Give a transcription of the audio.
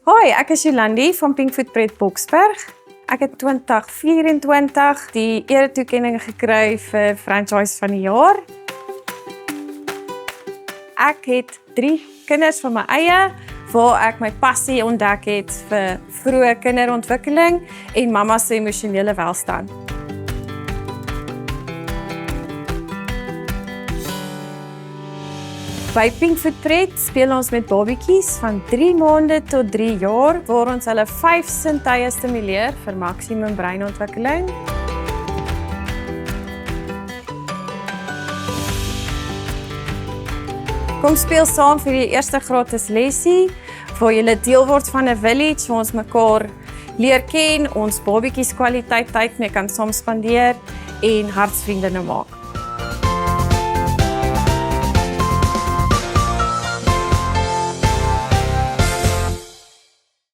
Hoi, ek is Jolandi van Pinkfoot Pret Boksburg. Ek het 2024 die eretoekenning gekry vir Franchise van die Jaar. Ek het 3 kinders van my eie, waar ek my passie ontdek het vir vroeë kinderontwikkeling en mama se emosionele welstand. By Pinkfoot Pret speel ons met babietjies van 3 maande tot 3 jaar, waar ons hulle 5 sintuie stimuleer vir maksimum breinontwikkeling. Kom speel saam vir die eerste gratis lesie, waar jy deel word van 'n village, waar ons mekaar leer ken, ons babietjies kwaliteit tyd mee kan saam spandeer en hartsvriende maak.